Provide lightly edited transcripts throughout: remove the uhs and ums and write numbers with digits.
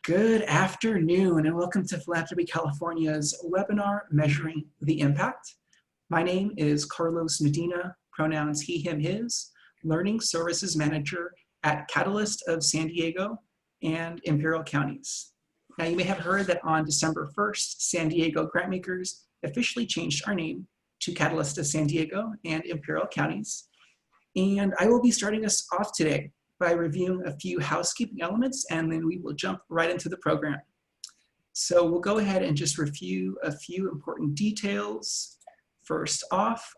Good afternoon and welcome to Philanthropy California's webinar, Measuring the Impact. My name is Carlos Medina, pronouns he, him, his, Learning Services Manager at Catalyst of San Diego and Imperial Counties. Now you may have heard that on December 1st, San Diego Grantmakers officially changed our name to Catalyst of San Diego and Imperial Counties. And I will be starting us off today by reviewing a few housekeeping elements, and then we will jump right into the program. So we'll go ahead and just review a few important details. First off,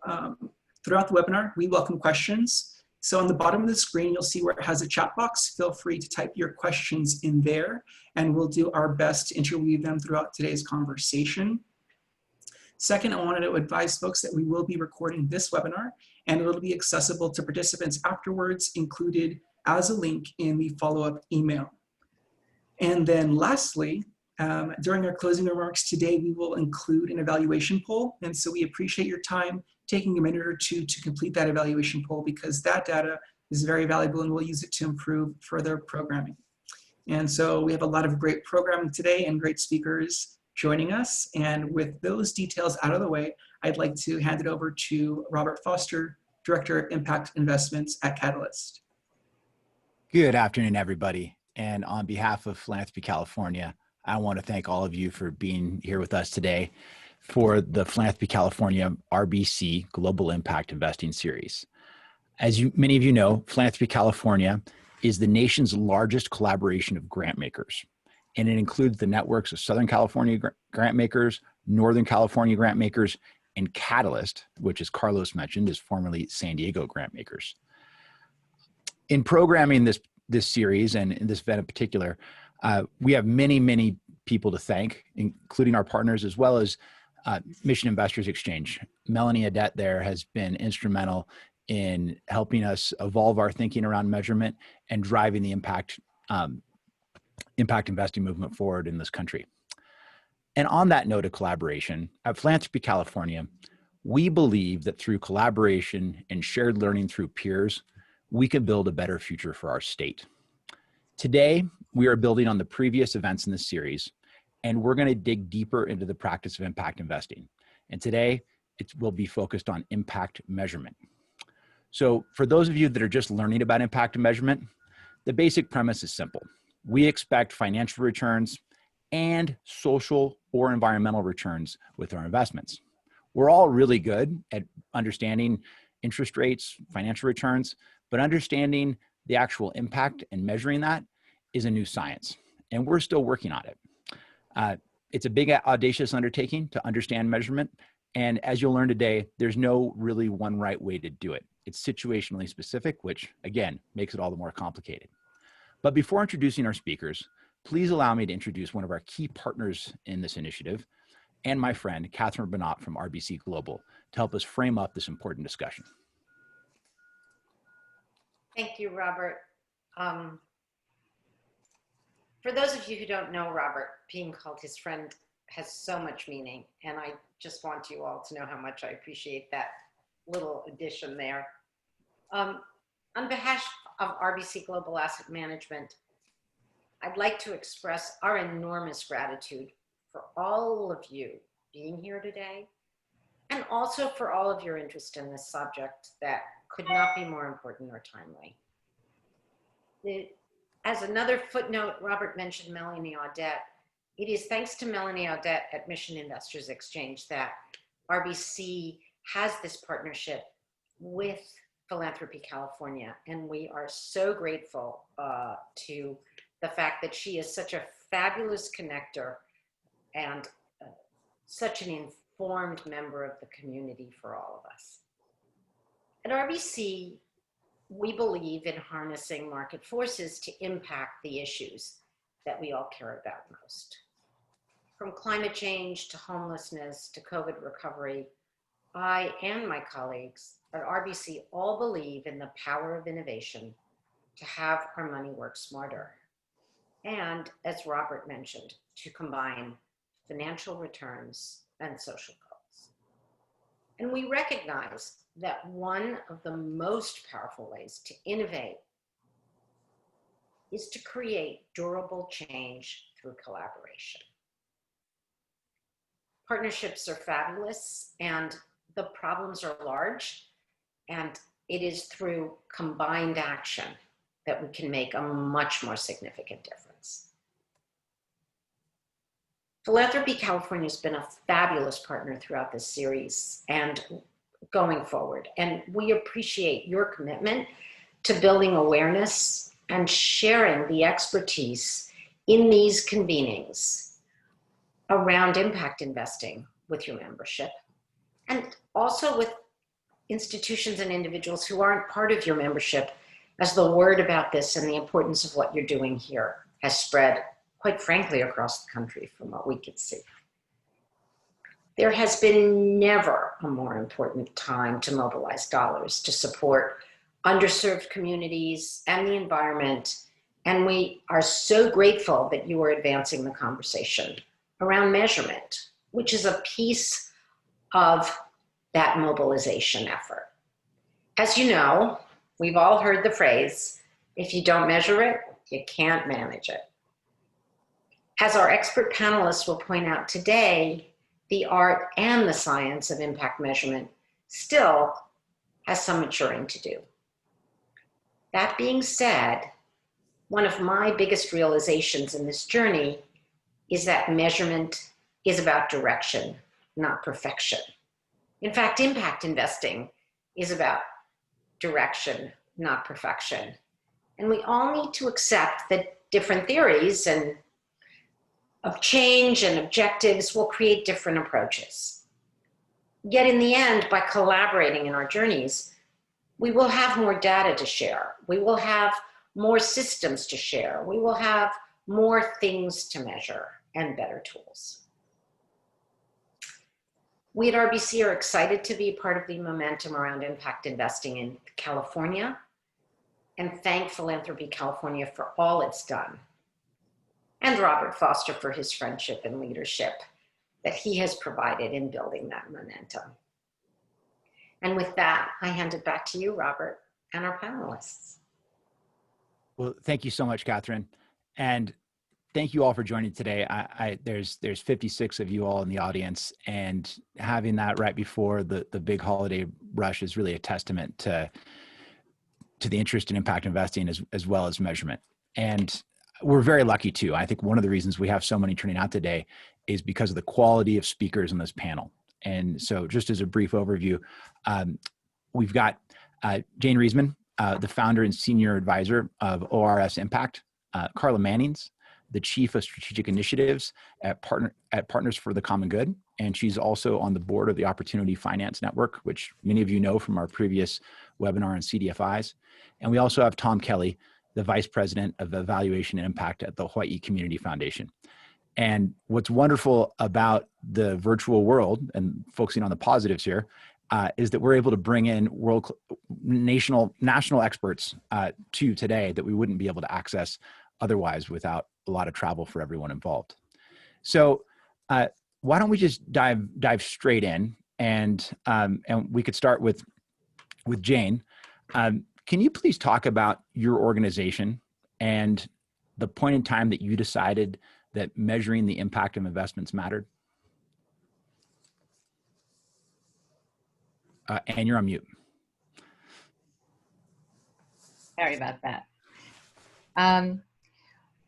throughout the webinar, we welcome questions. So on the bottom of the screen, you'll see where it has a chat box. Feel free to type your questions in there, and we'll do our best to interweave them throughout today's conversation. Second, I wanted to advise folks that we will be recording this webinar, and it'll be accessible to participants afterwards, included as a link in the follow-up email. And then lastly, during our closing remarks today, we will include an evaluation poll. And so we appreciate your time taking a minute or two to complete that evaluation poll, because that data is very valuable and we'll use it to improve further programming. And so we have a lot of great programming today and great speakers joining us. And with those details out of the way, I'd like to hand it over to Robert Foster, Director of Impact Investments at Catalyst. Good afternoon, everybody. And on behalf of Philanthropy California, I want to thank all of you for being here with us today for the Philanthropy California RBC Global Impact Investing Series. As many of you know, Philanthropy California is the nation's largest collaboration of grant makers. And it includes the networks of Southern California grant makers, Northern California grant makers, and Catalyst, which, as Carlos mentioned, is formerly San Diego grant makers. In programming this series and in this event in particular, we have many people to thank, including our partners, as well as Mission Investors Exchange. Melanie Adet there has been instrumental in helping us evolve our thinking around measurement and driving the impact investing movement forward in this country. And on that note of collaboration, at Philanthropy California, we believe that through collaboration and shared learning through peers, we can build a better future for our state. Today, we are building on the previous events in this series, and we're going to dig deeper into the practice of impact investing. And today, it will be focused on impact measurement. So for those of you that are just learning about impact measurement, the basic premise is simple. We expect financial returns and social or environmental returns with our investments. We're all really good at understanding interest rates, financial returns, but understanding the actual impact and measuring that is a new science, and we're still working on it. It's a big, audacious undertaking to understand measurement, and as you'll learn today, there's no really one right way to do it. It's situationally specific, which, again, makes it all the more complicated. But before introducing our speakers, please allow me to introduce one of our key partners in this initiative, and my friend, Catherine Bernat from RBC Global, to help us frame up this important discussion. Thank you, Robert. For those of you who don't know Robert, being called his friend has so much meaning, and I just want you all to know how much I appreciate that little addition there. On behalf of RBC Global Asset Management, I'd like to express our enormous gratitude for all of you being here today, and also for all of your interest in this subject that could not be more important or timely. As another footnote, Robert mentioned Melanie Adet. It is thanks to Melanie Adet at Mission Investors Exchange that RBC has this partnership with Philanthropy California, and we are so grateful to the fact that she is such a fabulous connector and such an informed member of the community for all of us. At RBC, we believe in harnessing market forces to impact the issues that we all care about most. From climate change to homelessness to COVID recovery, I and my colleagues at RBC all believe in the power of innovation to have our money work smarter. And as Robert mentioned, to combine financial returns and social goals. And we recognize that one of the most powerful ways to innovate is to create durable change through collaboration. Partnerships are fabulous and the problems are large, and it is through combined action that we can make a much more significant difference. Philanthropy California has been a fabulous partner throughout this series and going forward, and we appreciate your commitment to building awareness and sharing the expertise in these convenings around impact investing with your membership, and also with institutions and individuals who aren't part of your membership, as the word about this and the importance of what you're doing here has spread, quite frankly, across the country from what we could see. There has been never a more important time to mobilize dollars to support underserved communities and the environment, and we are so grateful that you are advancing the conversation around measurement, which is a piece of that mobilization effort. As you know, we've all heard the phrase, if you don't measure it, you can't manage it. As our expert panelists will point out today, the art and the science of impact measurement still has some maturing to do. That being said, one of my biggest realizations in this journey is that measurement is about direction, not perfection. In fact, impact investing is about direction, not perfection. And we all need to accept that different theories and of change and objectives will create different approaches. Yet in the end, by collaborating in our journeys, we will have more data to share. We will have more systems to share. We will have more things to measure and better tools. We at RBC are excited to be part of the momentum around impact investing in California and thank Philanthropy California for all it's done, and Robert Foster for his friendship and leadership that he has provided in building that momentum. And with that, I hand it back to you, Robert, and our panelists. Well, thank you so much, Catherine. And thank you all for joining today. There's 56 of you all in the audience, and having that right before the big holiday rush is really a testament to the interest in impact investing as well as measurement. And we're very lucky too. I think one of the reasons we have so many turning out today is because of the quality of speakers on this panel. And so just as a brief overview, we've got Jane Reisman, the founder and senior advisor of ORS Impact, Carla Mannings, the chief of strategic initiatives at Partners for the Common Good. And she's also on the board of the Opportunity Finance Network, which many of you know from our previous webinar on CDFIs. And we also have Tom Kelly, the vice president of evaluation and impact at the Hawaii Community Foundation. And what's wonderful about the virtual world, and focusing on the positives here, is that we're able to bring in national experts to today that we wouldn't be able to access otherwise without a lot of travel for everyone involved. So why don't we just dive straight in, and we could start with Jane. Can you please talk about your organization and the point in time that you decided that measuring the impact of investments mattered? And you're on mute. Sorry about that.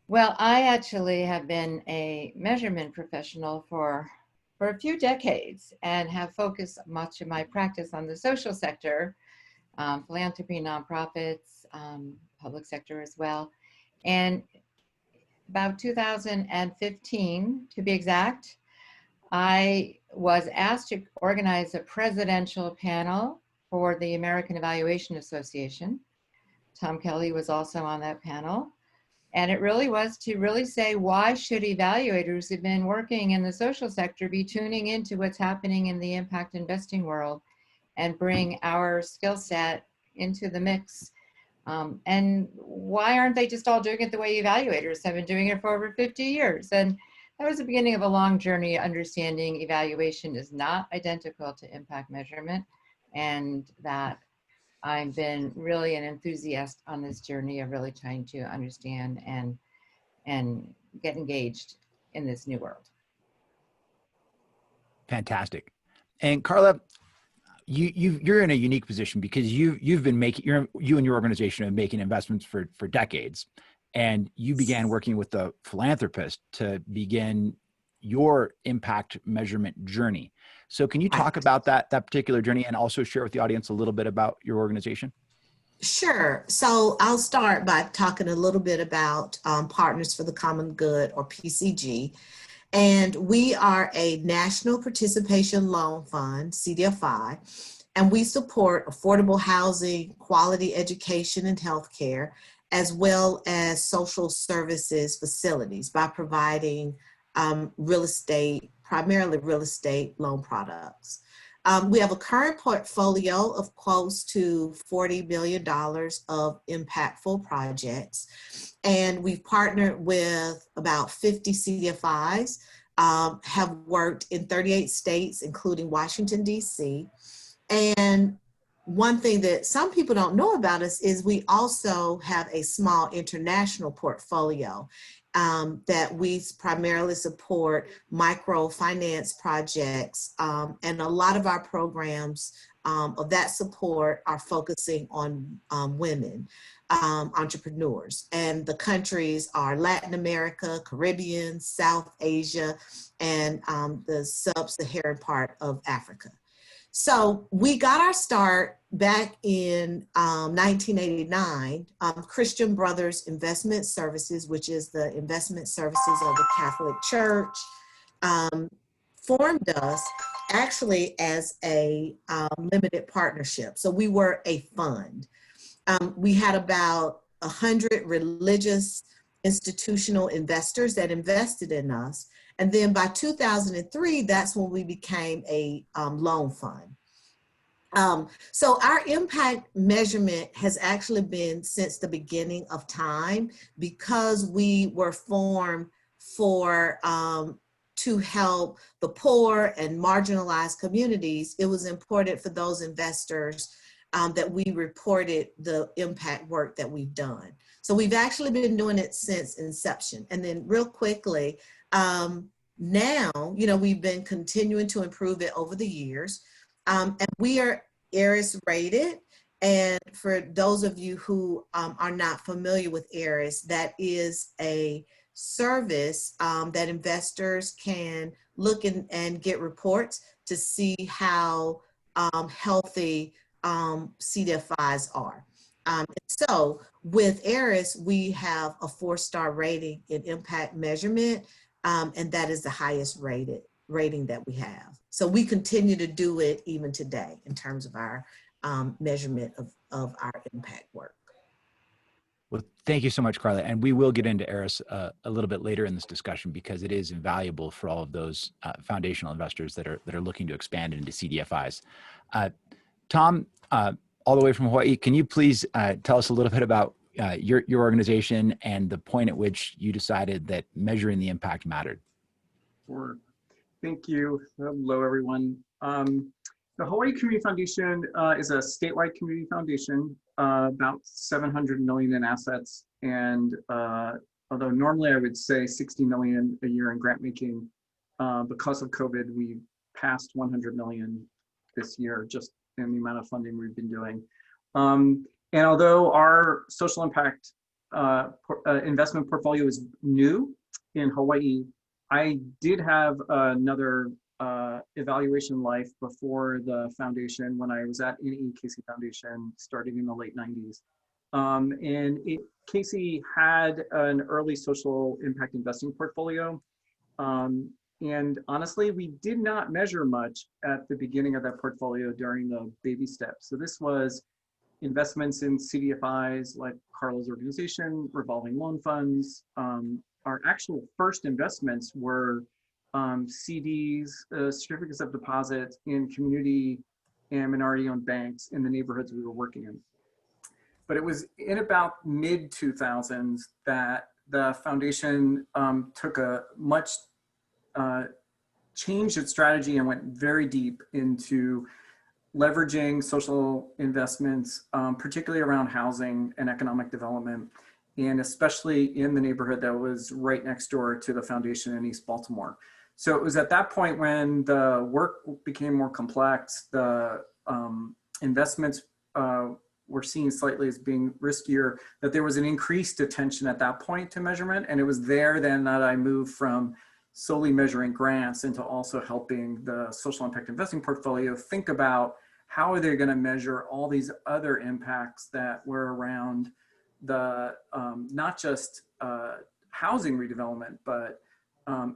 Well, I actually have been a measurement professional for a few decades and have focused much of my practice on the social sector, philanthropy, nonprofits, public sector as well. And about 2015, to be exact, I was asked to organize a presidential panel for the American Evaluation Association. Tom Kelly was also on that panel. And it really was to say, why should evaluators who've been working in the social sector be tuning into what's happening in the impact investing world and bring our skill set into the mix? And why aren't they just all doing it the way evaluators have been doing it for over 50 years? And that was the beginning of a long journey understanding evaluation is not identical to impact measurement, and that I've been really an enthusiast on this journey of really trying to understand and get engaged in this new world. Fantastic. And Carla, you're in a unique position because you've been making you and your organization have been making investments for decades, and you began working with the philanthropist to begin your impact measurement journey. So can you talk about that particular journey and also share with the audience a little bit about your organization? Sure. So I'll start by talking a little bit about Partners for the Common Good, or PCG. And we are a National Participation Loan Fund, CDFI, and we support affordable housing, quality education and healthcare, as well as social services facilities by providing real estate, primarily real estate loan products. We have a current portfolio of close to $40 billion of impactful projects, and we've partnered with about 50 CDFIs, have worked in 38 states, including Washington, D.C. And one thing that some people don't know about us is we also have a small international portfolio that we primarily support microfinance projects, and a lot of our programs of that support are focusing on women entrepreneurs, and the countries are Latin America, Caribbean, South Asia, and the sub-Saharan part of Africa. So we got our start back in 1989. Christian Brothers Investment Services, which is the investment services of the Catholic Church, formed us actually as a limited partnership. So we were a fund. We had about 100 religious institutional investors that invested in us. And then by 2003, that's when we became a loan fund. So our impact measurement has actually been since the beginning of time, because we were formed for to help the poor and marginalized communities. It was important for those investors that we reported the impact work that we've done. So we've actually been doing it since inception. And then real quickly, now, we've been continuing to improve it over the years. And we are ARIS rated. And for those of you who are not familiar with ARIS, that is a service that investors can look and get reports to see how healthy CDFIs are. So with ARIS, we have a 4-star rating in impact measurement, and that is the highest rating that we have. So we continue to do it even today in terms of our measurement of our impact work. Well, thank you so much, Carla. And we will get into ARIS a little bit later in this discussion, because it is invaluable for all of those foundational investors that are looking to expand into CDFIs. Tom, all the way from Hawaii, can you please tell us a little bit about your organization and the point at which you decided that measuring the impact mattered? Sure. Thank you. Hello, everyone. The Hawaii Community Foundation is a statewide community foundation, about 700 million in assets. And although normally I would say 60 million a year in grant making, because of COVID, we passed 100 million this year, just in the amount of funding we've been doing. And although our social impact investment portfolio is new in Hawaii, I did have another evaluation life before the foundation when I was at NE Casey Foundation starting in the late 90s. And Casey had an early social impact investing portfolio. And honestly, we did not measure much at the beginning of that portfolio during the baby steps. So this was investments in CDFIs like Carla's organization, revolving loan funds. Our actual first investments were CDs, certificates of deposit in community and minority-owned banks in the neighborhoods we were working in. But it was in about mid-2000s that the foundation took a much changed its strategy and went very deep into leveraging social investments, particularly around housing and economic development, and especially in the neighborhood that was right next door to the foundation in East Baltimore. So it was at that point when the work became more complex, the investments were seen slightly as being riskier, that there was an increased attention at that point to measurement. And it was there then that I moved from solely measuring grants into also helping the social impact investing portfolio think about how are they going to measure all these other impacts that were around the not just housing redevelopment, but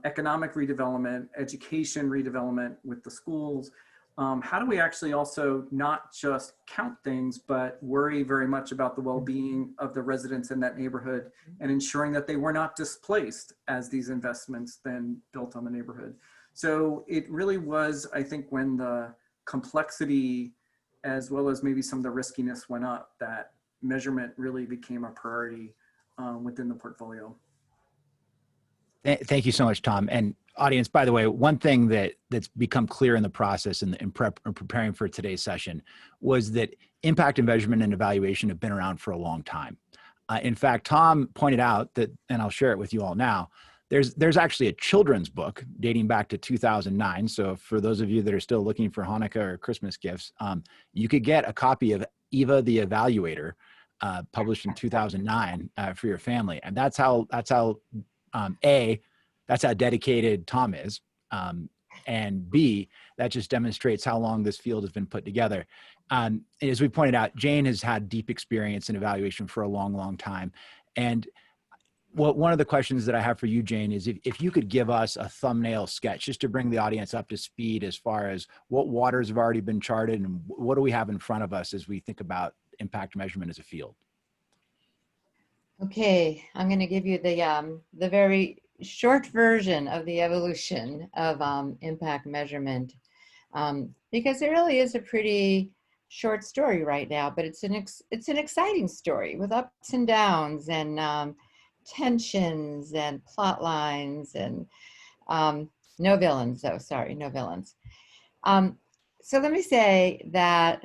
economic redevelopment, education redevelopment with the schools. How do we actually also not just count things, but worry very much about the well-being of the residents in that neighborhood and ensuring that they were not displaced as these investments then built on the neighborhood. So it really was, I think, when the complexity as well as maybe some of the riskiness went up, that measurement really became a priority within the portfolio. Thank you so much, Tom. And audience, by the way, one thing that's become clear in the process and in preparing for today's session was that impact and measurement and evaluation have been around for a long time. In fact, Tom pointed out that, and I'll share it with you all now, there's actually a children's book dating back to 2009. So for those of you that are still looking for Hanukkah or Christmas gifts, you could get a copy of Eva the Evaluator, published in 2009 for your family. And that's how that's how dedicated Tom is. And B, that just demonstrates how long this field has been put together. As we pointed out, Jane has had deep experience in evaluation for a long, long time. And one of the questions that I have for you, Jane, is if you could give us a thumbnail sketch just to bring the audience up to speed as far as what waters have already been charted and what do we have in front of us as we think about impact measurement as a field. Okay, I'm going to give you the very short version of the evolution of impact measurement, because it really is a pretty short story right now, but it's an exciting story with ups and downs and tensions and plot lines and no villains, though. Sorry, no villains. So let me say that,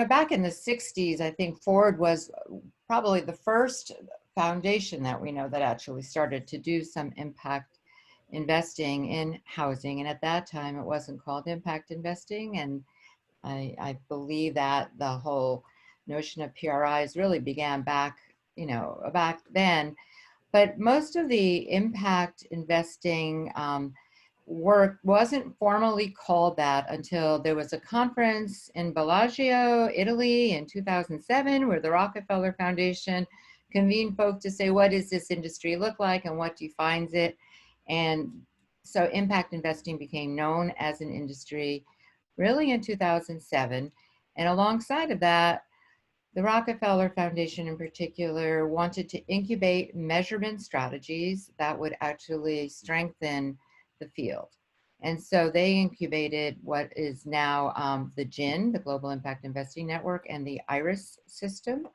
back in the 60s, I think Ford was probably the first foundation that we know that actually started to do some impact investing in housing. And at that time, it wasn't called impact investing. And I believe that the whole notion of PRIs really began back then. But most of the impact investing work wasn't formally called that until there was a conference in Bellagio, Italy in 2007, where the Rockefeller Foundation convened folks to say, what does this industry look like and what defines it? And so impact investing became known as an industry really in 2007. And alongside of that, the Rockefeller Foundation in particular wanted to incubate measurement strategies that would actually strengthen the field. And so they incubated what is now the GIN, the Global Impact Investing Network, and the IRIS system.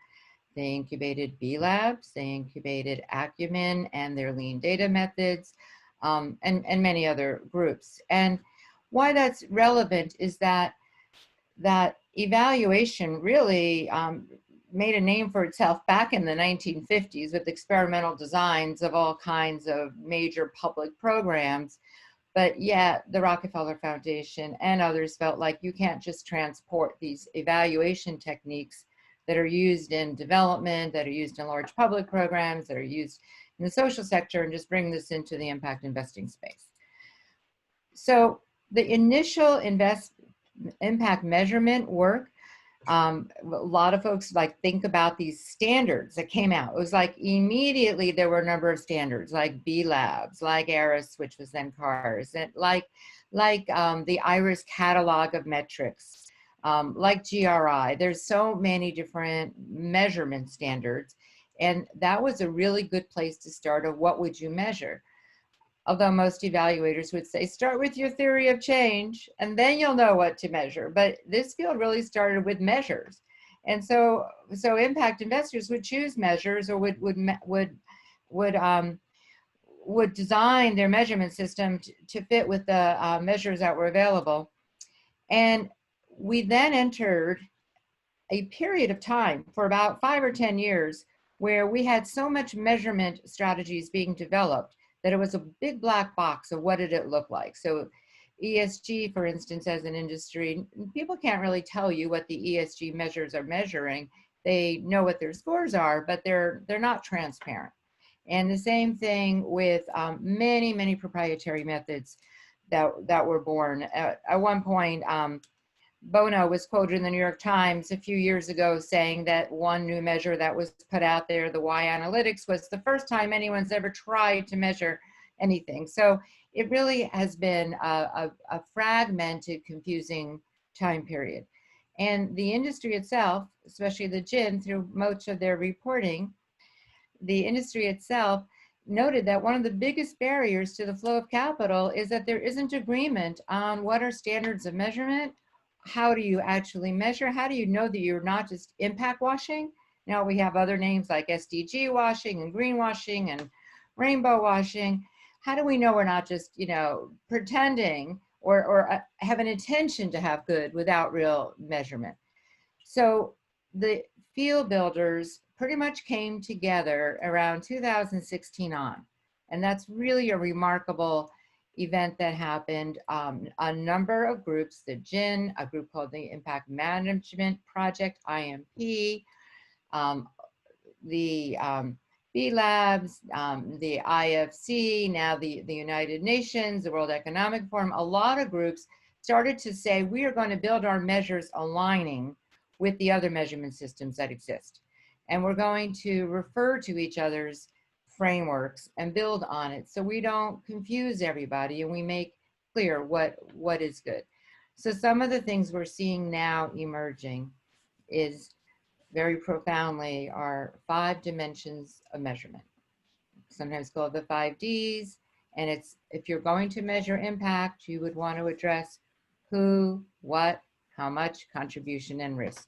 They incubated B Labs, they incubated Acumen and their lean data methods, and many other groups. And why that's relevant is that evaluation really made a name for itself back in the 1950s with experimental designs of all kinds of major public programs. But yet the Rockefeller Foundation and others felt like you can't just transport these evaluation techniques that are used in development, that are used in large public programs, that are used in the social sector, and just bring this into the impact investing space. So the initial impact measurement work, a lot of folks think about these standards that came out. It was like immediately there were a number of standards like B Labs, like ARIS, which was then CARS, and like the IRIS catalog of metrics, like GRI. There's so many different measurement standards, and that was a really good place to start of what would you measure. Although most evaluators would say, start with your theory of change, and then you'll know what to measure. But this field really started with measures. And so impact investors would choose measures or would design their measurement system to fit with the measures that were available. And we then entered a period of time for about 5 or 10 years where we had so much measurement strategies being developed that it was a big black box of what did it look like. So ESG, for instance, as an industry, people can't really tell you what the ESG measures are measuring. They know what their scores are, but they're not transparent. And the same thing with many proprietary methods that were born. At one point, Bono was quoted in the New York Times a few years ago saying that one new measure that was put out there, the Y analytics, was the first time anyone's ever tried to measure anything. So it really has been a fragmented, confusing time period. And the industry itself, especially the gin, through much of their reporting, the industry itself noted that one of the biggest barriers to the flow of capital is that there isn't agreement on what are standards of measurement. How do you actually measure? How do you know that you're not just impact washing? Now we have other names like SDG washing and greenwashing and rainbow washing. How do we know we're not just, pretending or have an intention to have good without real measurement? So the field builders pretty much came together around 2016 on, and that's really a remarkable event that happened. A number of groups, the GIN, a group called the Impact Management Project, IMP, the B Labs, the IFC, now the United Nations, the World Economic Forum, a lot of groups started to say, we are going to build our measures aligning with the other measurement systems that exist. And we're going to refer to each other's frameworks and build on it so we don't confuse everybody and we make clear what is good. So some of the things we're seeing now emerging is very profoundly are 5 dimensions of measurement, sometimes called the 5 Ds. And it's, if you're going to measure impact, you would want to address who, what, how much, contribution, and risk.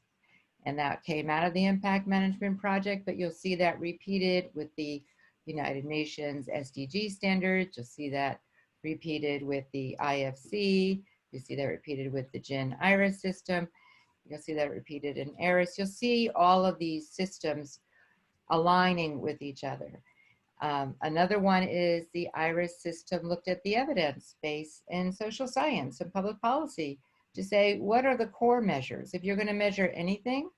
And that came out of the Impact Management Project, but you'll see that repeated with the United Nations SDG standards. You'll see that repeated with the IFC. You see that repeated with the GIN IRIS system. You'll see that repeated in ARIS. You'll see all of these systems aligning with each other. Another one is the IRIS system looked at the evidence base in social science and public policy to say, what are the core measures? If you're going to measure anything,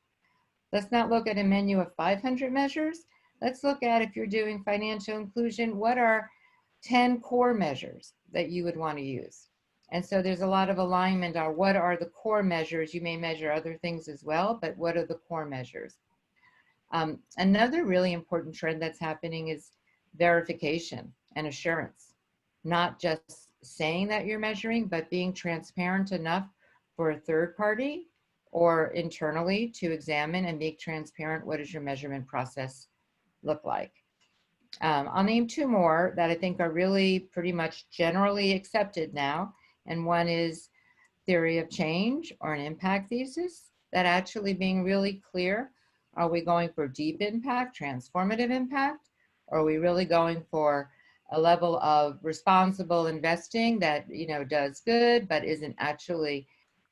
let's not look at a menu of 500 measures. Let's look at, if you're doing financial inclusion, what are 10 core measures that you would want to use? And so there's a lot of alignment on what are the core measures. You may measure other things as well, but what are the core measures? Another really important trend that's happening is verification and assurance. Not just saying that you're measuring, but being transparent enough for a third party or internally to examine and make transparent what does your measurement process look like. I'll name 2 more that I think are really pretty much generally accepted now. And one is theory of change or an impact thesis, that actually being really clear, are we going for deep impact, transformative impact? Or are we really going for a level of responsible investing that, does good, but isn't actually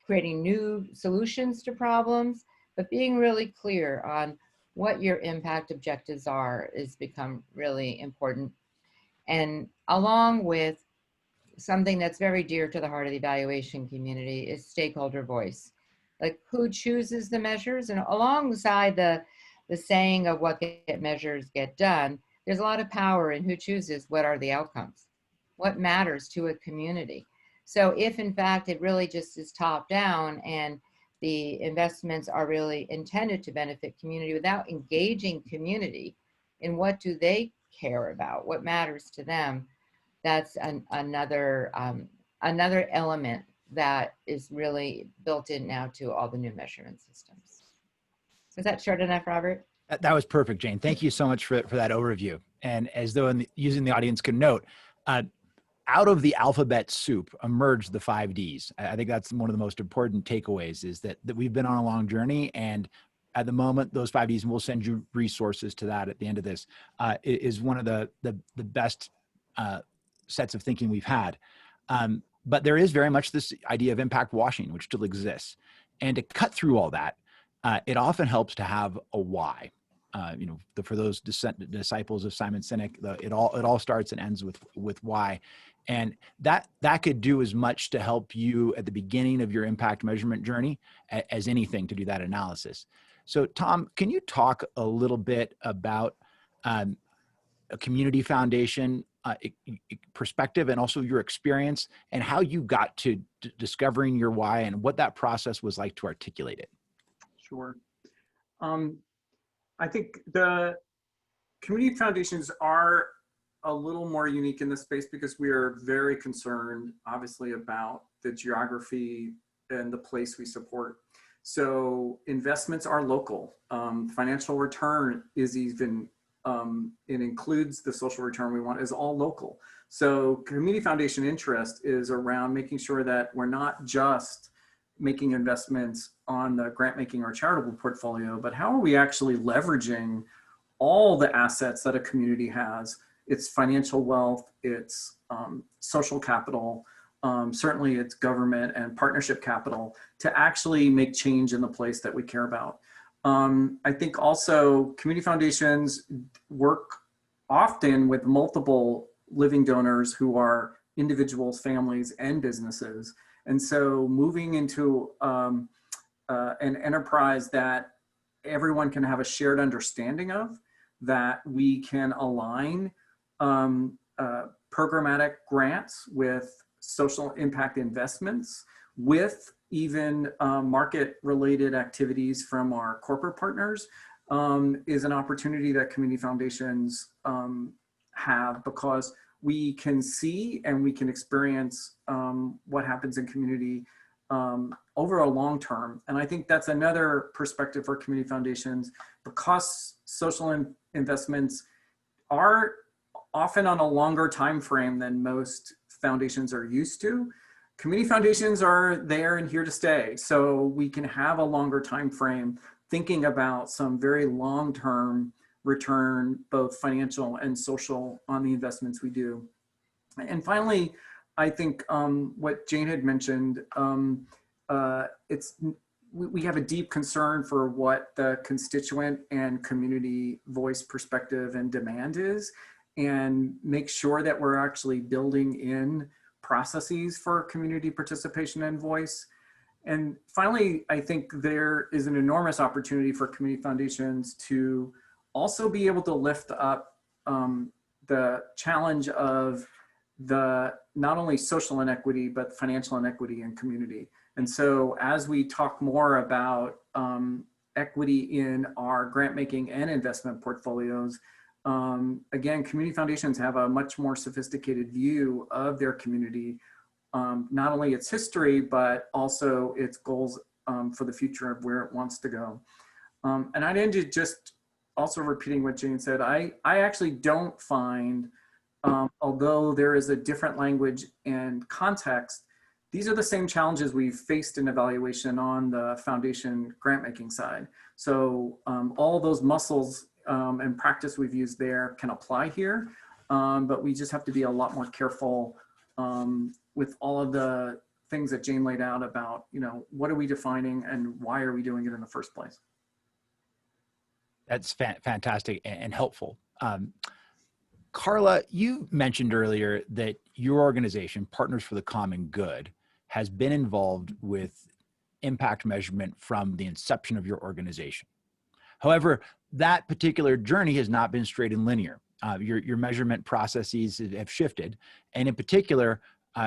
creating new solutions to problems? But being really clear on what your impact objectives are has become really important. And along with something that's very dear to the heart of the evaluation community is stakeholder voice. Like, who chooses the measures? And alongside the saying of what measures get done, there's a lot of power in who chooses what are the outcomes, what matters to a community. So if in fact it really just is top down and the investments are really intended to benefit community without engaging community in what do they care about, what matters to them, that's another element that is really built in now to all the new measurement systems. Was that short enough, Robert? That was perfect, Jane. Thank you so much for that overview. And as though using the audience can note, out of the alphabet soup emerged the 5 Ds. I think that's one of the most important takeaways, is that we've been on a long journey, and at the moment, those 5 Ds, and we'll send you resources to that at the end of this, is one of the best sets of thinking we've had. But there is very much this idea of impact washing, which still exists. And to cut through all that, it often helps to have a why. For those disciples of Simon Sinek, it all starts and ends with why, and that could do as much to help you at the beginning of your impact measurement journey as anything to do that analysis. So, Tom, can you talk a little bit about a community foundation perspective and also your experience and how you got to discovering your why and what that process was like to articulate it? Sure. I think the community foundations are a little more unique in this space because we are very concerned, obviously, about the geography and the place we support. So investments are local. Financial return is even, it includes the social return we want, is all local. So community foundation interest is around making sure that we're not just making investments on the grant making or charitable portfolio, but how are we actually leveraging all the assets that a community has, its financial wealth, its social capital, certainly its government and partnership capital, to actually make change in the place that we care about. I think also community foundations work often with multiple living donors who are individuals, families, and businesses. And so moving into an enterprise that everyone can have a shared understanding of, that we can align programmatic grants with social impact investments, with even market-related activities from our corporate partners, is an opportunity that community foundations have, because we can see and we can experience what happens in community over a long term. And I think that's another perspective for community foundations, because social investments are often on a longer time frame than most foundations are used to. Community foundations are there and here to stay. So we can have a longer time frame thinking about some very long-term return, both financial and social, on the investments we do. And finally, I think what Jane had mentioned, we have a deep concern for what the constituent and community voice, perspective, and demand is, and make sure that we're actually building in processes for community participation and voice. And finally, I think there is an enormous opportunity for community foundations to also be able to lift up the challenge of the not only social inequity, but financial inequity in community. And so as we talk more about equity in our grant making and investment portfolios, again, community foundations have a much more sophisticated view of their community, not only its history, but also its goals for the future of where it wants to go. And I'd end it just also repeating what Jane said. I actually don't find, although there is a different language and context, these are the same challenges we've faced in evaluation on the foundation grant making side. So all those muscles and practice we've used there can apply here, but we just have to be a lot more careful with all of the things that Jane laid out about, what are we defining and why are we doing it in the first place? That's fantastic and helpful. Carla, you mentioned earlier that your organization, Partners for the Common Good, has been involved with impact measurement from the inception of your organization. However, that particular journey has not been straight and linear. Your measurement processes have shifted. And in particular,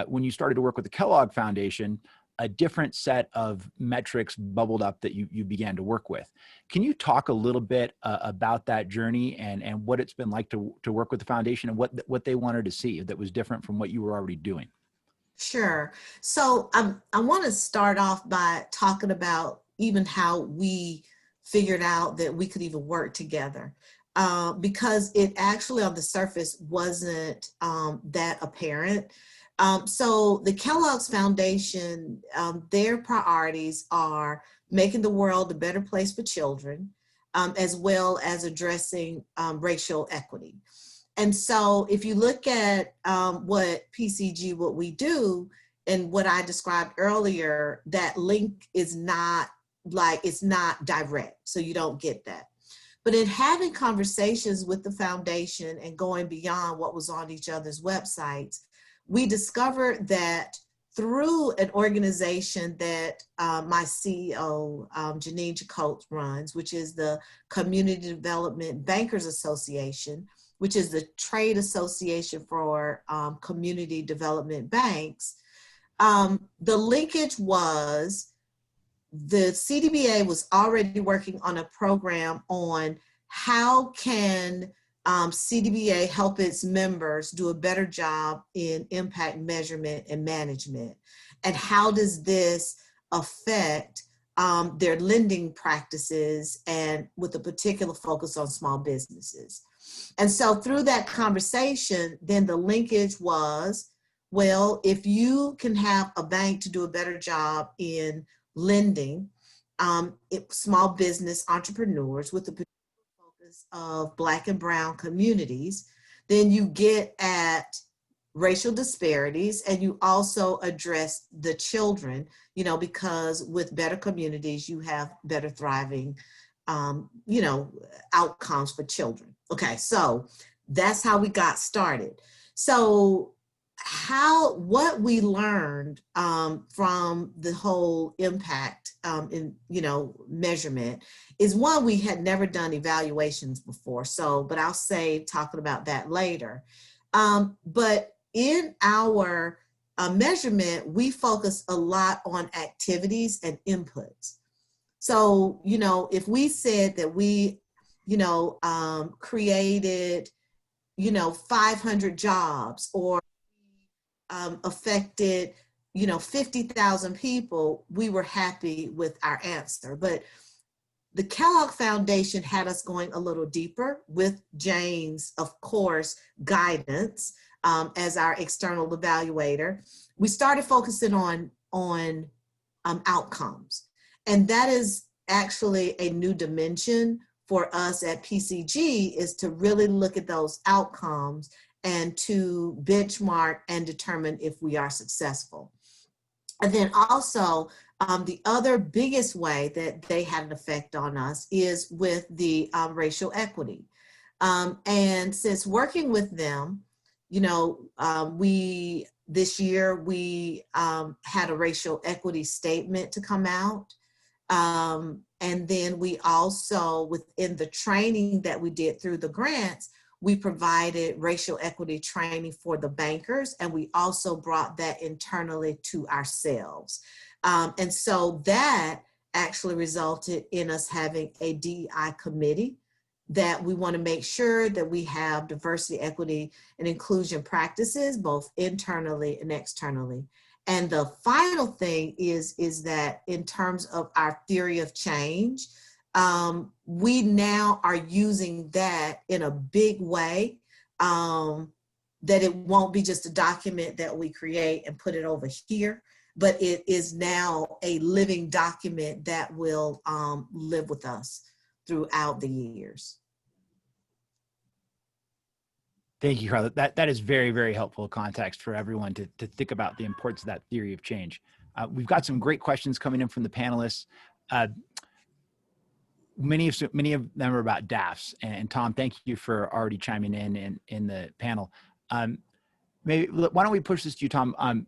when you started to work with the Kellogg Foundation, a different set of metrics bubbled up that you began to work with. Can you talk a little bit about that journey and what it's been like to work with the foundation and what they wanted to see that was different from what you were already doing? Sure. So I want to start off by talking about even how we figured out that we could even work together, because it actually on the surface wasn't that apparent. So the Kellogg's Foundation, their priorities are making the world a better place for children, as well as addressing racial equity. And so if you look at what PCG, what we do and what I described earlier, that link is not it's not direct, so you don't get that. But in having conversations with the foundation and going beyond what was on each other's websites, we discovered that through an organization that my CEO, Janine Jacote, runs, which is the Community Development Bankers Association, which is the trade association for community development banks, the linkage was the CDBA was already working on a program on how can CDBA help its members do a better job in impact measurement and management, and how does this affect their lending practices, and with a particular focus on small businesses. And so through that conversation, then the linkage was, well, if you can have a bank to do a better job in lending small business entrepreneurs with the particular focus of Black and Brown communities, then you get at racial disparities, and you also address the children, you know, because with better communities, you have better thriving, you know, outcomes for children. Okay, so that's how we got started. So what we learned from the whole impact in, you know, measurement is, one, we had never done evaluations before. So, but I'll say, talking about that later. But in our measurement, we focus a lot on activities and inputs. So, you know, if we said that we, you know, created, you know, 500 jobs, or affected, you know, 50,000 people, we were happy with our answer. But the Kellogg Foundation had us going a little deeper with Jane's, of course, guidance as our external evaluator. We started focusing on outcomes. And that is actually a new dimension for us at PCG, is to really look at those outcomes and to benchmark and determine if we are successful. And then also, the other biggest way that they had an effect on us is with the racial equity. And since working with them, you know, this year we had a racial equity statement to come out. And then we also, within the training that we did through the grants, we provided racial equity training for the bankers, and we also brought that internally to ourselves. And so that actually resulted in us having a DEI committee, that we want to make sure that we have diversity, equity, and inclusion practices, both internally and externally. And the final thing is that in terms of our theory of change, we now are using that in a big way, that it won't be just a document that we create and put it over here, but it is now a living document that will live with us throughout the years. Thank you, Carla. That is very, very helpful context for everyone to think about the importance of that theory of change. We've got some great questions coming in from the panelists. Many of them are about DAFs. And Tom, thank you for already chiming in the panel. Maybe why don't we push this to you, Tom?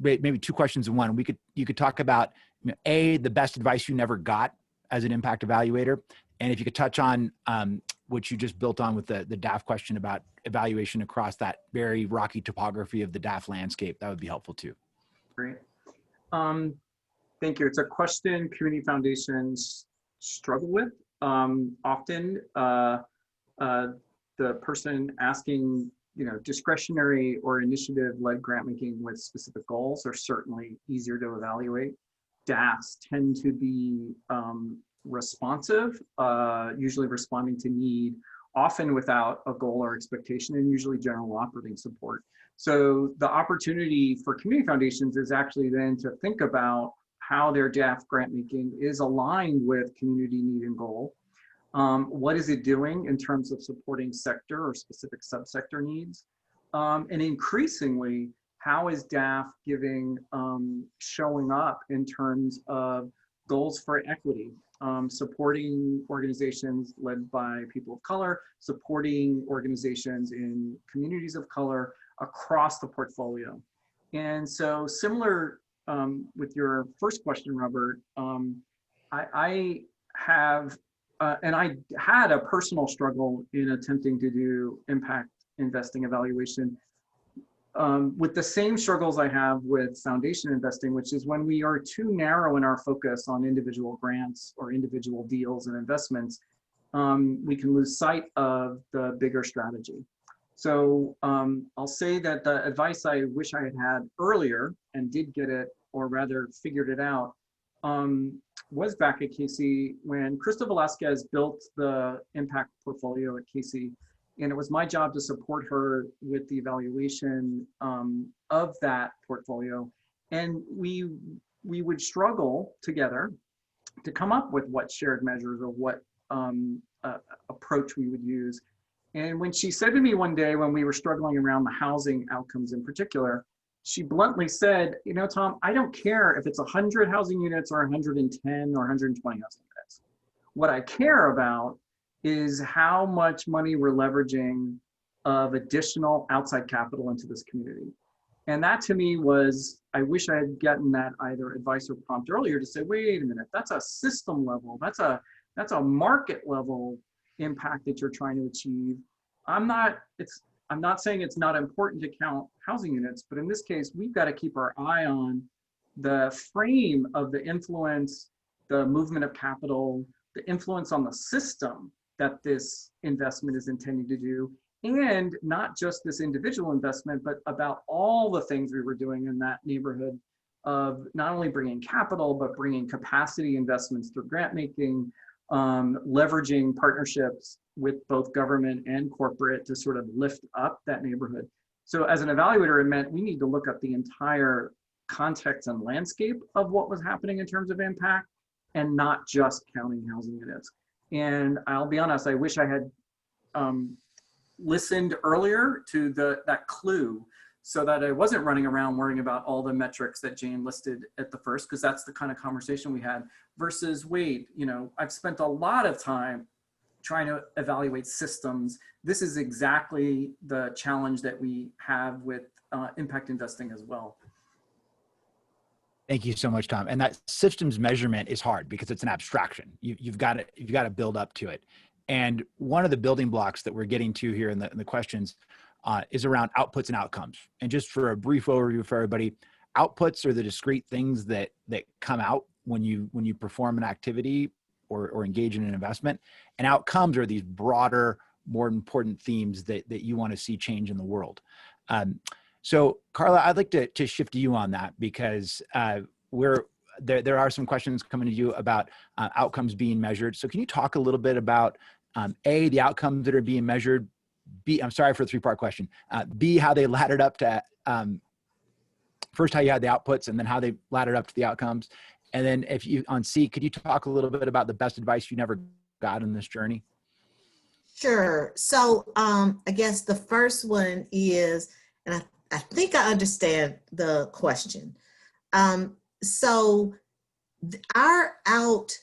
Maybe two questions in one. You could talk about, you know, the best advice you never got as an impact evaluator, and if you could touch on what you just built on with the DAF question about evaluation across that very rocky topography of the DAF landscape, that would be helpful too. Great. Thank you. It's a question community foundations struggle with. Often the person asking, you know, discretionary or initiative-led grant making with specific goals are certainly easier to evaluate. DAFs tend to be responsive, usually responding to need, often without a goal or expectation, and usually general operating support. So the opportunity for community foundations is actually then to think about how their DAF grant making is aligned with community need and goal. What is it doing in terms of supporting sector or specific subsector needs? And increasingly, how is DAF showing up in terms of goals for equity, supporting organizations led by people of color, supporting organizations in communities of color across the portfolio. And so similar with your first question, Robert, I have, and I had a personal struggle in attempting to do impact investing evaluation with the same struggles I have with foundation investing, which is when we are too narrow in our focus on individual grants or individual deals and investments, we can lose sight of the bigger strategy. So I'll say that the advice I wish I had had earlier and did get it, or rather figured it out, was back at Casey when Krista Velasquez built the impact portfolio at Casey. And it was my job to support her with the evaluation of that portfolio. And we would struggle together to come up with what shared measures or what approach we would use. And when she said to me one day, when we were struggling around the housing outcomes in particular, she bluntly said, you know, Tom, I don't care if it's 100 housing units or 110 or 120 housing units. What I care about is how much money we're leveraging of additional outside capital into this community. And that to me was, I wish I had gotten that either advice or prompt earlier to say, wait a minute, that's a system level, that's a market level impact that you're trying to achieve. I'm not saying it's not important to count housing units, but in this case, we've got to keep our eye on the frame of the influence, the movement of capital, the influence on the system that this investment is intending to do, and not just this individual investment, but about all the things we were doing in that neighborhood of not only bringing capital, but bringing capacity investments through grant making, leveraging partnerships with both government and corporate to sort of lift up that neighborhood. So as an evaluator, it meant we need to look at the entire context and landscape of what was happening in terms of impact and not just counting housing units. And I'll be honest, I wish I had listened earlier to that clue so that I wasn't running around worrying about all the metrics that Jane listed at the first, because that's the kind of conversation we had, versus wait, you know, I've spent a lot of time trying to evaluate systems. This is exactly the challenge that we have with impact investing as well. Thank you so much, Tom. And that systems measurement is hard because it's an abstraction. You've got to build up to it. And one of the building blocks that we're getting to here in the questions is around outputs and outcomes. And just for a brief overview for everybody, outputs are the discrete things that come out when you perform an activity or engage in an investment. And outcomes are these broader, more important themes that you want to see change in the world. So Carla, I'd like to shift to you on that because there are some questions coming to you about outcomes being measured. So can you talk a little bit about A, the outcomes that are being measured, B, I'm sorry for a three-part question, B, how they laddered up to, first how you had the outputs and then how they laddered up to the outcomes. And then if you, on C, could you talk a little bit about the best advice you never got in this journey? Sure. So I guess the first one is, and I think I understand the question. So our outputs,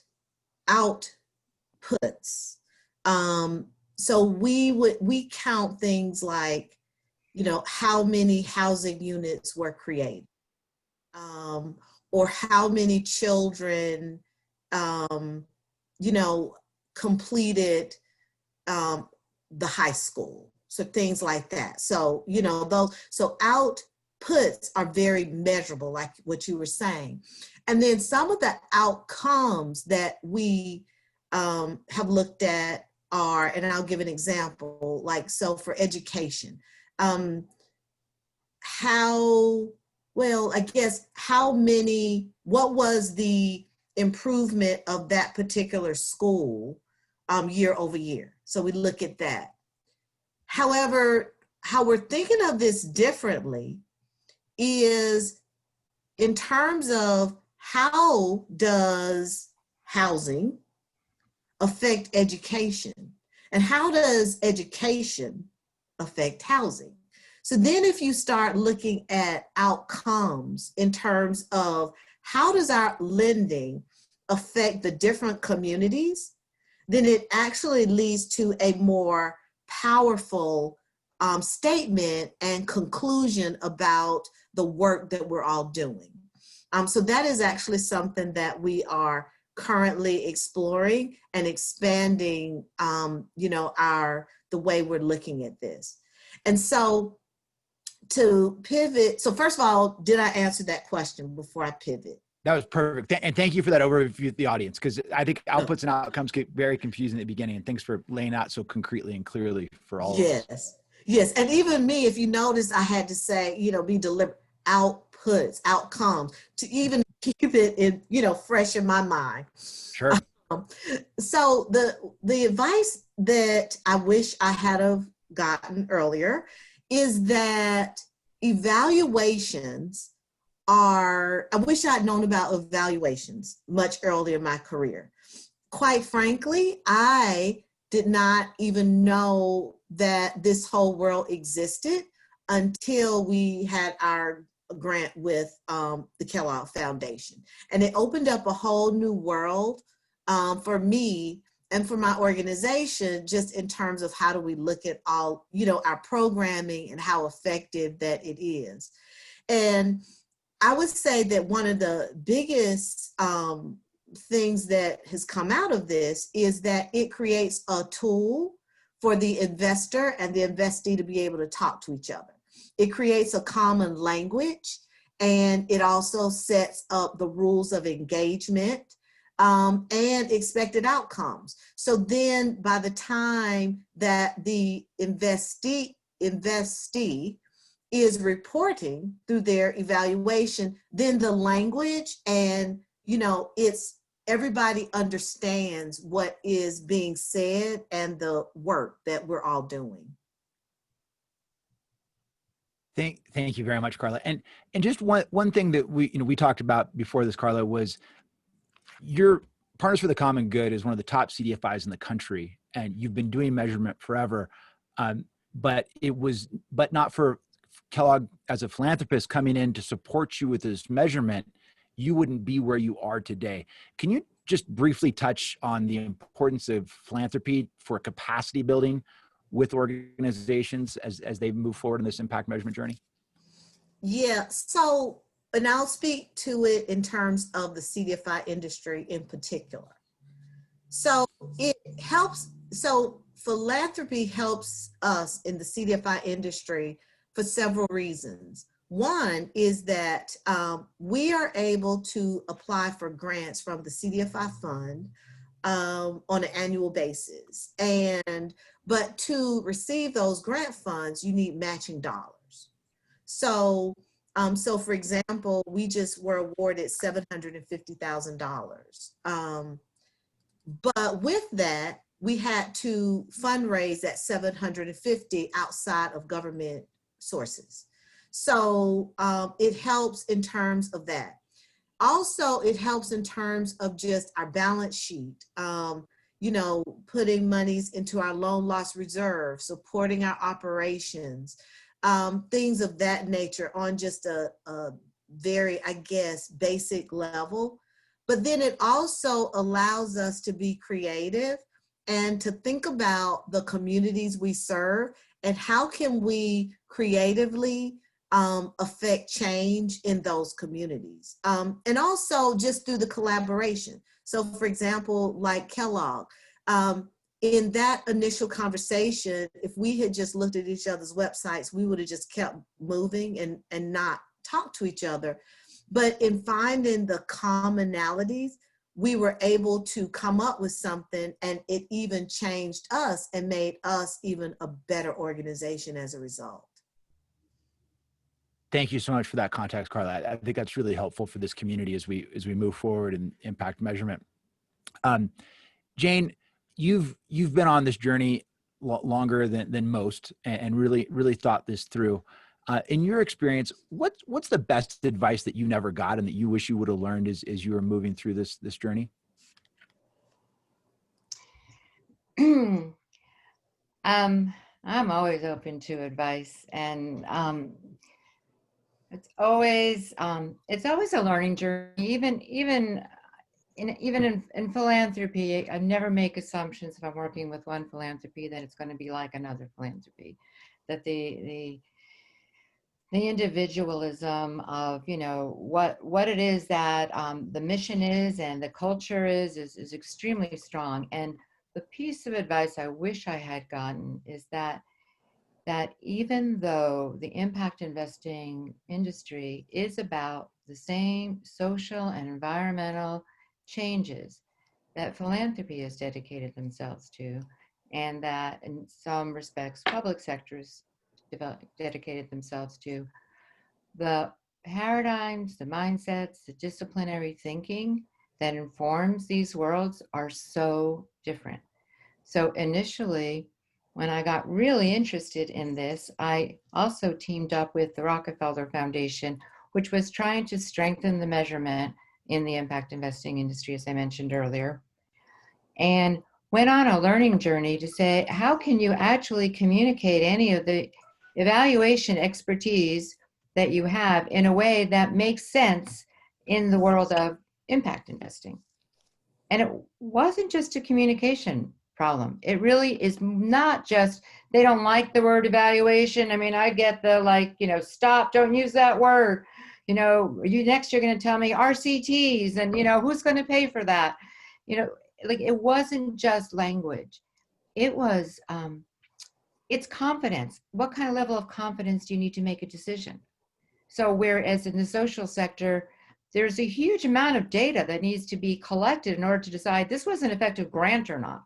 so we count things like, you know, how many housing units were created, or how many children, you know, completed the high school. So things like that. So, you know, so outputs are very measurable, like what you were saying. And then some of the outcomes that we have looked at are, and I'll give an example, like, so for education, what was the improvement of that particular school year over year? So we look at that. However, how we're thinking of this differently is in terms of how does housing affect education, and how does education affect housing? So then if you start looking at outcomes in terms of how does our lending affect the different communities, then it actually leads to a more powerful statement and conclusion about the work that we're all doing. So that is actually something that we are currently exploring and expanding, you know, the way we're looking at this. And so to pivot, so first of all, did I answer that question before I pivot? That was perfect. And thank you for that overview of the audience, because I think outputs and outcomes get very confusing at the beginning. And thanks for laying out so concretely and clearly for all of us. Yes, yes. And even me, if you notice, I had to say, you know, be deliberate, outputs, outcomes, to even keep it in, you know, fresh in my mind. Sure. So the advice that I wish I had have gotten earlier is that evaluations I wish I'd known about evaluations much earlier in my career. Quite frankly, I did not even know that this whole world existed until we had our grant with the Kellogg Foundation. And it opened up a whole new world for me and for my organization, just in terms of how do we look at all, you know, our programming and how effective that it is. And I would say that one of the biggest things that has come out of this is that it creates a tool for the investor and the investee to be able to talk to each other. It creates a common language, and it also sets up the rules of engagement and expected outcomes. So then by the time that the investee is reporting through their evaluation, then the language and, you know, everybody understands what is being said and the work that we're all doing. Thank you very much, Carla. And just one thing that we talked about before this, Carla, was your Partners for the Common Good is one of the top CDFIs in the country, and you've been doing measurement forever. But not for Kellogg as a philanthropist coming in to support you with this measurement, you wouldn't be where you are today. Can you just briefly touch on the importance of philanthropy for capacity building with organizations as they move forward in this impact measurement journey? Yeah, so, and I'll speak to it in terms of the CDFI industry in particular. So it helps, so philanthropy helps us in the CDFI industry for several reasons. One is that we are able to apply for grants from the CDFI fund on an annual basis. But to receive those grant funds, you need matching dollars. So, for example, we just were awarded $750,000. But with that, we had to fundraise that $750,000 outside of government sources. So it helps in terms of that. Also, it helps in terms of just our balance sheet, you know, putting monies into our loan loss reserve, supporting our operations, things of that nature on just a very, I guess, basic level. But then it also allows us to be creative and to think about the communities we serve and how can we creatively affect change in those communities. And also just through the collaboration. So for example, like Kellogg, in that initial conversation, if we had just looked at each other's websites, we would have just kept moving and not talked to each other. But in finding the commonalities, we were able to come up with something, and it even changed us and made us even a better organization as a result. Thank you so much for that context, Carla. I think that's really helpful for this community as we move forward in impact measurement. Jane, you've been on this journey longer than most, and really thought this through. In your experience, what's the best advice that you never got and that you wish you would have learned as you were moving through this journey? I'm always open to advice, and it's always a learning journey. Even in philanthropy, I never make assumptions if I'm working with one philanthropy that it's going to be like another philanthropy. That the individualism of what it is that the mission is and the culture is extremely strong. And the piece of advice I wish I had gotten is that even though the impact investing industry is about the same social and environmental changes that philanthropy has dedicated themselves to, and that in some respects public sectors dedicated themselves to, the paradigms, the mindsets, the disciplinary thinking that informs these worlds are so different. So initially, when I got really interested in this, I also teamed up with the Rockefeller Foundation, which was trying to strengthen the measurement in the impact investing industry, as I mentioned earlier, and went on a learning journey to say, how can you actually communicate any of the evaluation expertise that you have in a way that makes sense in the world of impact investing? And it wasn't just a communication problem. It really is not just, they don't like the word evaluation. I mean, I get the stop, don't use that word. Next you're going to tell me RCTs and, who's going to pay for that? It wasn't just language. It was, it's confidence. What kind of level of confidence do you need to make a decision? So whereas in the social sector, there's a huge amount of data that needs to be collected in order to decide this was an effective grant or not.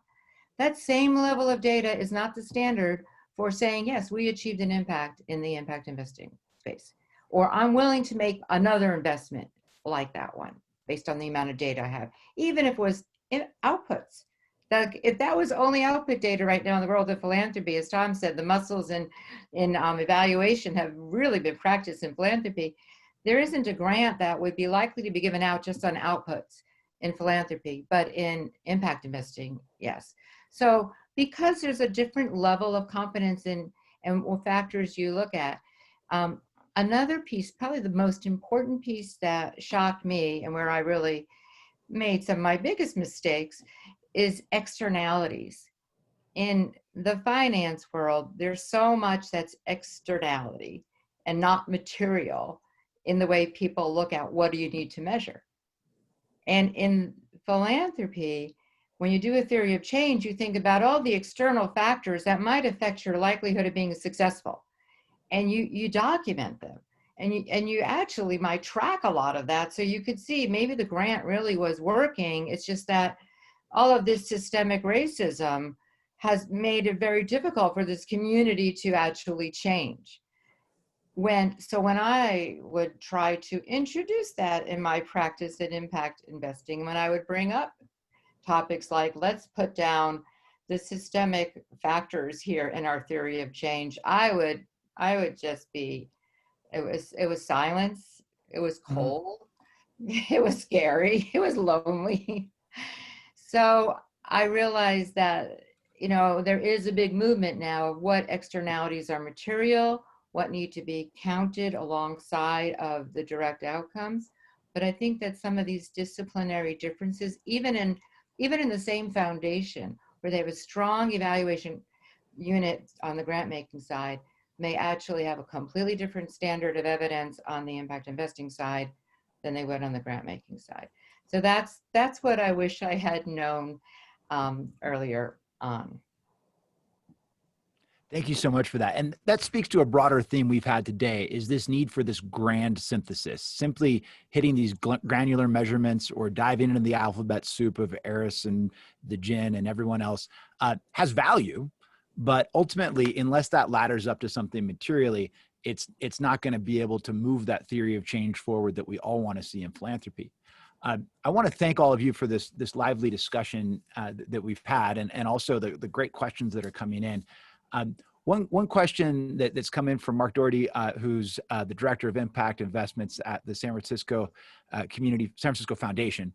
That same level of data is not the standard for saying, yes, we achieved an impact in the impact investing space, or I'm willing to make another investment like that one based on the amount of data I have, even if it was in outputs. If that was only output data right now in the world of philanthropy, as Tom said, the muscles in evaluation have really been practiced in philanthropy. There isn't a grant that would be likely to be given out just on outputs in philanthropy, but in impact investing, yes. So because there's a different level of confidence in and what factors you look at, another piece, probably the most important piece that shocked me and where I really made some of my biggest mistakes is externalities. In the finance world, there's so much that's externality and not material in the way people look at what do you need to measure. And in philanthropy, when you do a theory of change, you think about all the external factors that might affect your likelihood of being successful. And you document them. And you actually might track a lot of that. So you could see maybe the grant really was working. It's just that all of this systemic racism has made it very difficult for this community to actually change. When I would try to introduce that in my practice in impact investing, when I would bring up topics like, let's put down the systemic factors here in our theory of change, I would just be, it was silence, it was cold, it was scary, it was lonely. So I realized that, there is a big movement now of what externalities are material, what need to be counted alongside of the direct outcomes. But I think that some of these disciplinary differences, even in the same foundation, where they have a strong evaluation unit on the grant making side, may actually have a completely different standard of evidence on the impact investing side than they would on the grant making side. So that's what I wish I had known earlier on. Thank you so much for that. And that speaks to a broader theme we've had today, is this need for this grand synthesis. Simply hitting these granular measurements or diving into the alphabet soup of Eris and the Jinn and everyone else has value, but ultimately, unless that ladders up to something materially, it's not going to be able to move that theory of change forward that we all want to see in philanthropy. I want to thank all of you for this lively discussion that we've had, and also the great questions that are coming in. One question that's come in from Mark Doherty, who's the Director of Impact Investments at the San Francisco Foundation,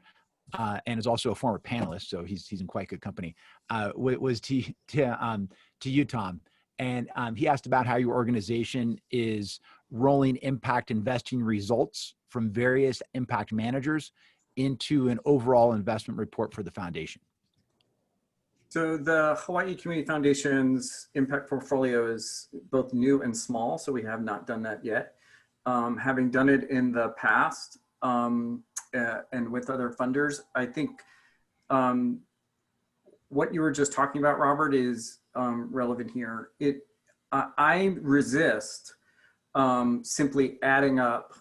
and is also a former panelist, so he's in quite good company, was to you, Tom. And he asked about how your organization is rolling impact investing results from various impact managers into an overall investment report for the foundation. So the Hawaii Community Foundation's impact portfolio is both new and small, so we have not done that yet. Having done it in the past and with other funders, I think what you were just talking about, Robert, is relevant here. I resist simply adding up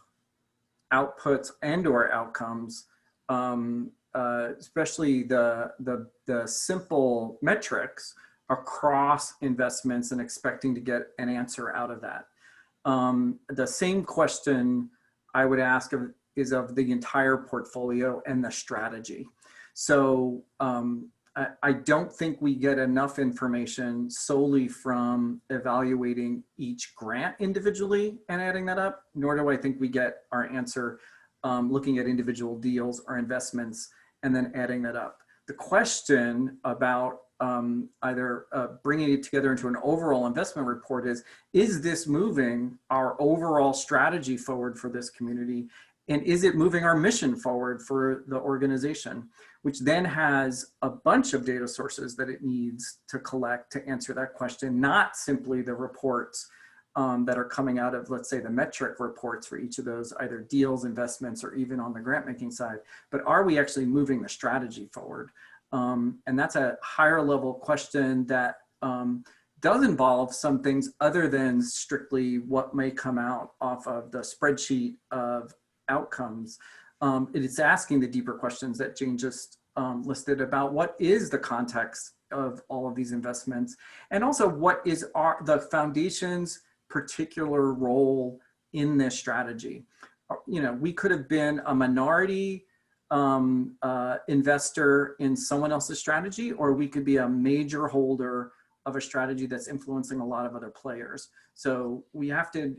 outputs and/or outcomes, especially the simple metrics across investments and expecting to get an answer out of that. The same question I would ask is of the entire portfolio and the strategy. So I don't think we get enough information solely from evaluating each grant individually and adding that up, nor do I think we get our answer looking at individual deals or investments and then adding that up. The question about either bringing it together into an overall investment report is this moving our overall strategy forward for this community? And is it moving our mission forward for the organization, which then has a bunch of data sources that it needs to collect to answer that question, not simply the reports that are coming out of, let's say, the metric reports for each of those, either deals, investments, or even on the grant making side, but are we actually moving the strategy forward? And that's a higher level question that does involve some things other than strictly what may come out off of the spreadsheet of outcomes. It is asking the deeper questions that Jane just listed about what is the context of all of these investments, and also what is the foundation's particular role in this strategy. You know, we could have been a minority investor in someone else's strategy, or we could be a major holder of a strategy that's influencing a lot of other players. So we have to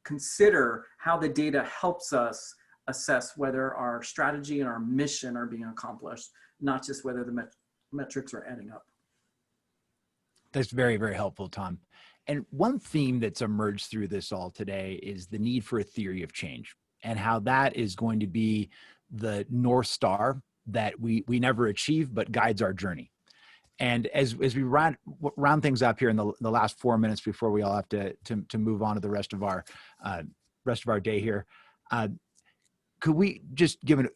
consider how the data helps us assess whether our strategy and our mission are being accomplished, not just whether the metrics are adding up. That's very, very helpful, Tom. And one theme that's emerged through this all today is the need for a theory of change and how that is going to be the North Star that we never achieve, but guides our journey. And as we round things up here in the last 4 minutes before we all have to move on to the rest of our day here, could we just give a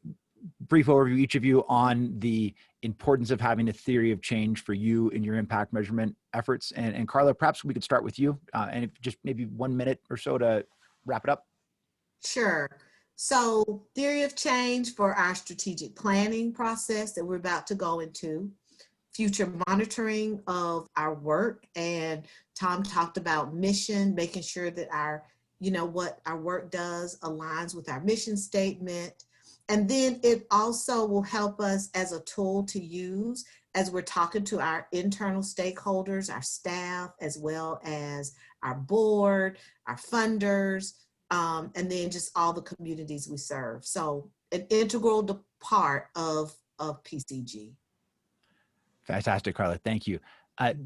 brief overview, each of you, on the importance of having a theory of change for you in your impact measurement efforts? And Carla, perhaps we could start with you, and just maybe 1 minute or so to wrap it up. Sure. So theory of change for our strategic planning process that we're about to go into, future monitoring of our work, and Tom talked about mission, making sure that what our work does aligns with our mission statement. And then it also will help us as a tool to use as we're talking to our internal stakeholders, our staff, as well as our board, our funders, and then just all the communities we serve. So an integral part of PCG. Fantastic, Carla. Thank you.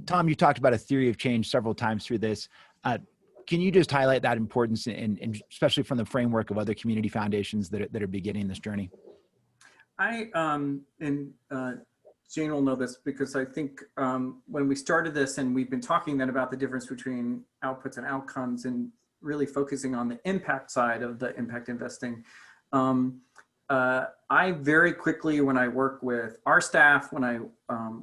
Tom, you talked about a theory of change several times through this. Can you just highlight that importance, and especially from the framework of other community foundations that are beginning this journey? Jane will know this because I think when we started this and we've been talking then about the difference between outputs and outcomes and really focusing on the impact side of the impact investing, I very quickly, when I work with our staff, when I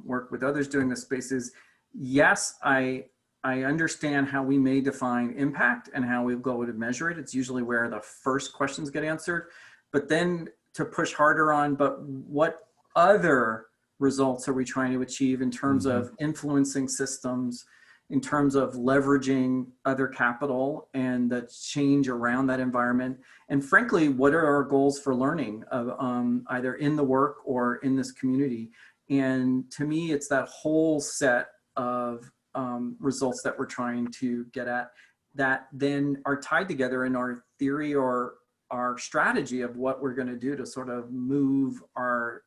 work with others doing this spaces, yes, I understand how we may define impact and how we go to measure it. It's usually where the first questions get answered, but then to push harder on, but what other results are we trying to achieve in terms of influencing systems, in terms of leveraging other capital and the change around that environment? And frankly, what are our goals for learning either in the work or in this community? And to me, it's that whole set of results that we're trying to get at that then are tied together in our theory or our strategy of what we're going to do to sort of move our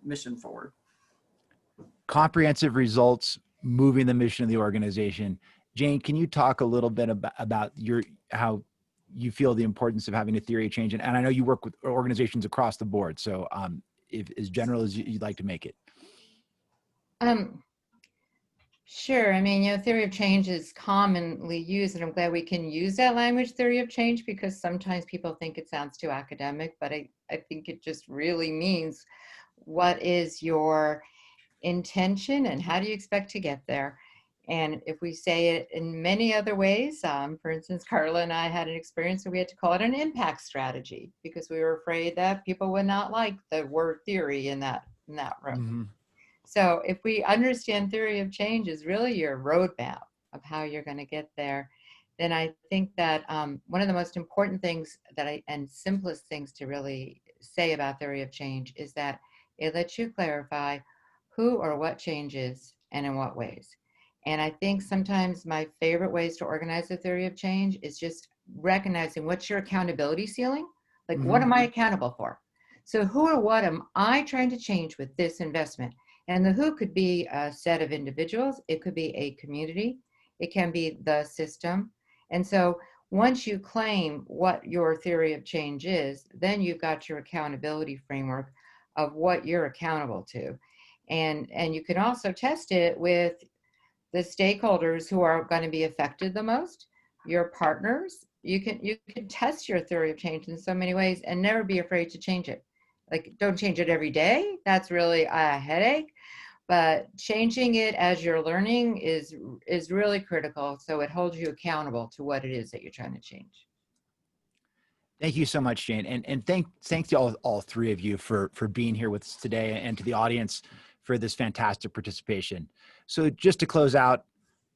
mission forward. Comprehensive results moving the mission of the organization. Jane, can you talk a little bit about how you feel the importance of having a theory of change? And I know you work with organizations across the board, so if as general as you'd like to make it. Sure. I mean, theory of change is commonly used, and I'm glad we can use that language, theory of change, because sometimes people think it sounds too academic, but I think it just really means what is your intention and how do you expect to get there? And if we say it in many other ways, for instance, Carla and I had an experience where we had to call it an impact strategy because we were afraid that people would not like the word theory in that room. Mm-hmm. So if we understand theory of change is really your roadmap of how you're going to get there, then I think that one of the most important things and simplest things to really say about theory of change is that it lets you clarify who or what changes and in what ways. And I think sometimes my favorite ways to organize the theory of change is just recognizing what's your accountability ceiling? Like, what am I accountable for? So who or what am I trying to change with this investment? And the who could be a set of individuals. It could be a community. It can be the system. And so once you claim what your theory of change is, then you've got your accountability framework of what you're accountable to. And you can also test it with the stakeholders who are going to be affected the most, your partners. You can test your theory of change in so many ways and never be afraid to change it. Like, don't change it every day. That's really a headache. But changing it as you're learning is really critical. So it holds you accountable to what it is that you're trying to change. Thank you so much, Jane. And thanks to all three of you for being here with us today, and to the audience for this fantastic participation. So just to close out,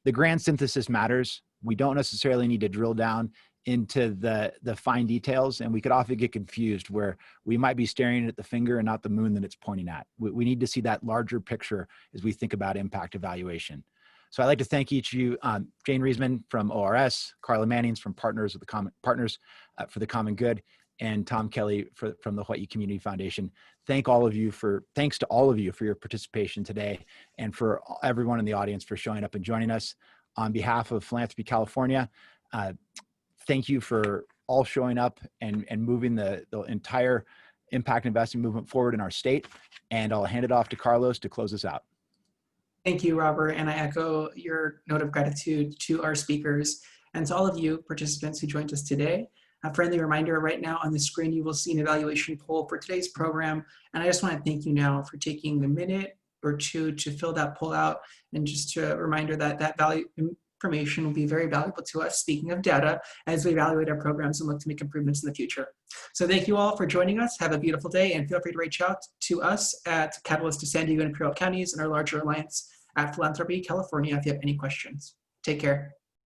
the grand synthesis matters. We don't necessarily need to drill down into the fine details, and we could often get confused where we might be staring at the finger and not the moon that it's pointing at. We need to see that larger picture as we think about impact evaluation. So I'd like to thank each of you, Jane Riesman from ORS, Carla Mannings from Partners for the Common Good, and Tom Kelly from the Hawaii Community Foundation. Thanks to all of you for your participation today, and for everyone in the audience for showing up and joining us. On behalf of Philanthropy California, thank you for all showing up and moving the entire impact investing movement forward in our state. And I'll hand it off to Carlos to close us out. Thank you, Robert, and I echo your note of gratitude to our speakers and to all of you participants who joined us today. A friendly reminder, right now on the screen, you will see an evaluation poll for today's program. And I just want to thank you now for taking the minute or two to fill that poll out, and just a reminder that that information will be very valuable to us, speaking of data, as we evaluate our programs and look to make improvements in the future. So thank you all for joining us. Have a beautiful day, and feel free to reach out to us at Catalyst to San Diego and Imperial Counties and our larger alliance at Philanthropy California if you have any questions. Take care.